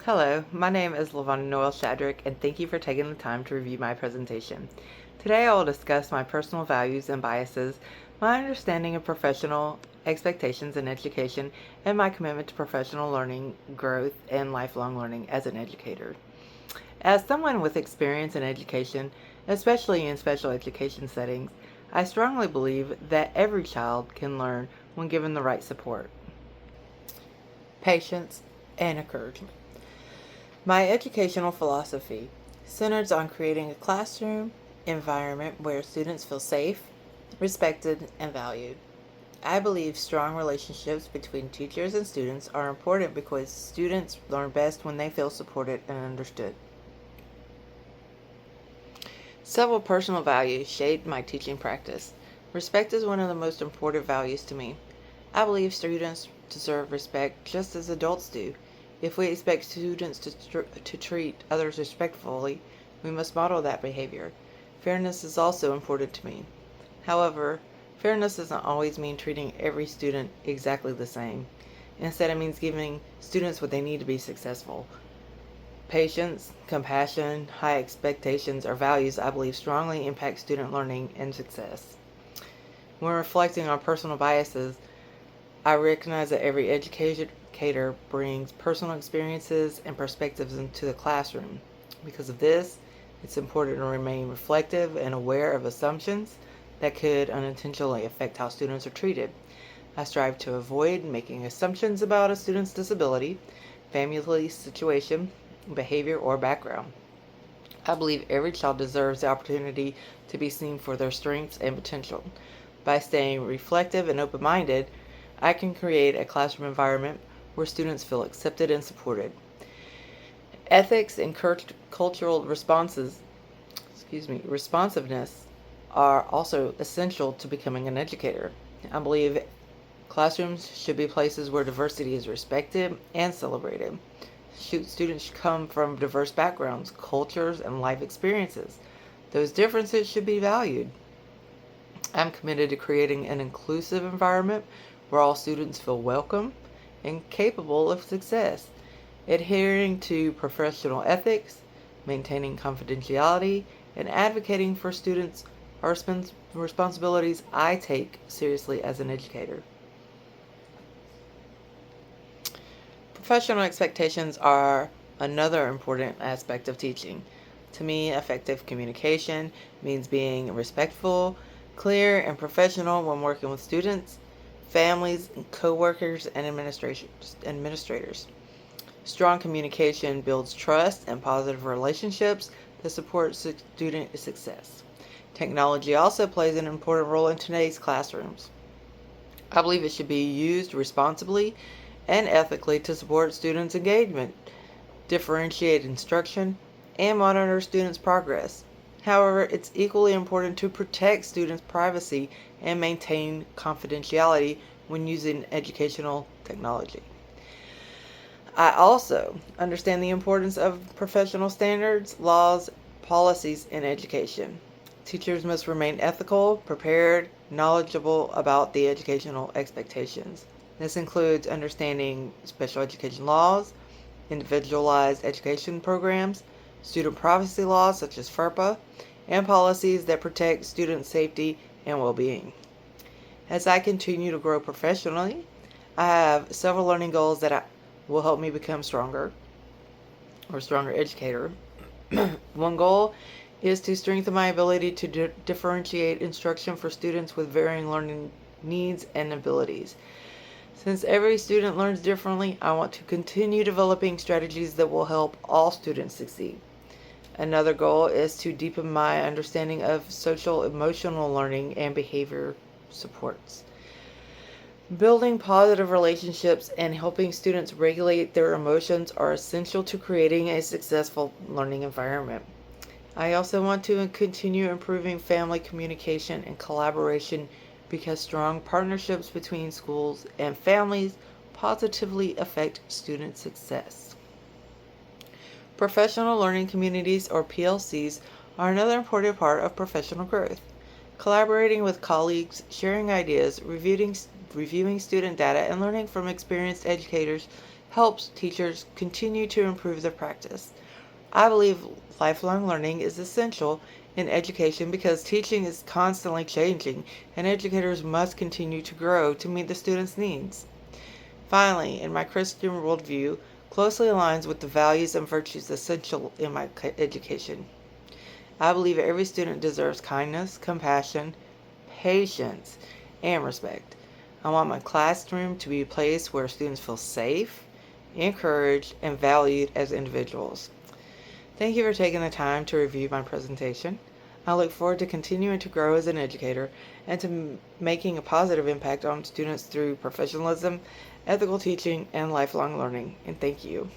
Hello, my name is Lavonda Noel Shadrick, and thank you for taking the time to review my presentation. Today I will discuss my personal values and biases, my understanding of professional expectations in education, and my commitment to professional learning, growth, and lifelong learning as an educator. As someone with experience in education, especially in special education settings, I strongly believe that every child can learn when given the right support, patience, and encouragement. My educational philosophy centers on creating a classroom environment where students feel safe, respected, and valued. I believe strong relationships between teachers and students are important because students learn best when they feel supported and understood. Several personal values shape my teaching practice. Respect is one of the most important values to me. I believe students deserve respect just as adults do. If we expect students to treat others respectfully, we must model that behavior. Fairness is also important to me. However, fairness doesn't always mean treating every student exactly the same. Instead, it means giving students what they need to be successful. Patience, compassion, high expectations are values I believe strongly impact student learning and success. When reflecting on personal biases, I recognize that every educator brings personal experiences and perspectives into the classroom. Because of this, it's important to remain reflective and aware of assumptions that could unintentionally affect how students are treated. I strive to avoid making assumptions about a student's disability, family situation, behavior, or background. I believe every child deserves the opportunity to be seen for their strengths and potential. By staying reflective and open minded, I can create a classroom environment where students feel accepted and supported. Ethics and cultural responsiveness are also essential to becoming an educator. I believe classrooms should be places where diversity is respected and celebrated. Students come from diverse backgrounds, cultures, and life experiences. Those differences should be valued. I'm committed to creating an inclusive environment where all students feel welcome and capable of success. Adhering to professional ethics, maintaining confidentiality, and advocating for students are responsibilities I take seriously as an educator. Professional expectations are another important aspect of teaching. To me, effective communication means being respectful, clear, and professional when working with students, families, co-workers, and administrators. Strong communication builds trust and positive relationships that support student success. Technology also plays an important role in today's classrooms. I believe it should be used responsibly and ethically to support students' engagement, differentiate instruction, and monitor students' progress. However, it's equally important to protect students' privacy and maintain confidentiality when using educational technology. I also understand the importance of professional standards, laws, policies in education. Teachers must remain ethical, prepared, knowledgeable about the educational expectations. This includes understanding special education laws, individualized education programs, student privacy laws such as FERPA, and policies that protect student safety and well-being. As I continue to grow professionally, I have several learning goals that will help me become stronger educator. One goal is to strengthen my ability to differentiate instruction for students with varying learning needs and abilities. Since every student learns differently, I want to continue developing strategies that will help all students succeed. Another goal is to deepen my understanding of social emotional learning and behavior supports. Building positive relationships and helping students regulate their emotions are essential to creating a successful learning environment. I also want to continue improving family communication and collaboration because strong partnerships between schools and families positively affect student success. Professional learning communities, or PLCs, are another important part of professional growth. Collaborating with colleagues, sharing ideas, reviewing student data, and learning from experienced educators helps teachers continue to improve their practice. I believe lifelong learning is essential in education because teaching is constantly changing and educators must continue to grow to meet the students' needs. Finally, in my Christian worldview, closely aligns with the values and virtues essential in my education. I believe every student deserves kindness, compassion, patience, and respect. I want my classroom to be a place where students feel safe, encouraged, and valued as individuals. Thank you for taking the time to review my presentation. I look forward to continuing to grow as an educator and to making a positive impact on students through professionalism, ethical teaching, and lifelong learning. And thank you.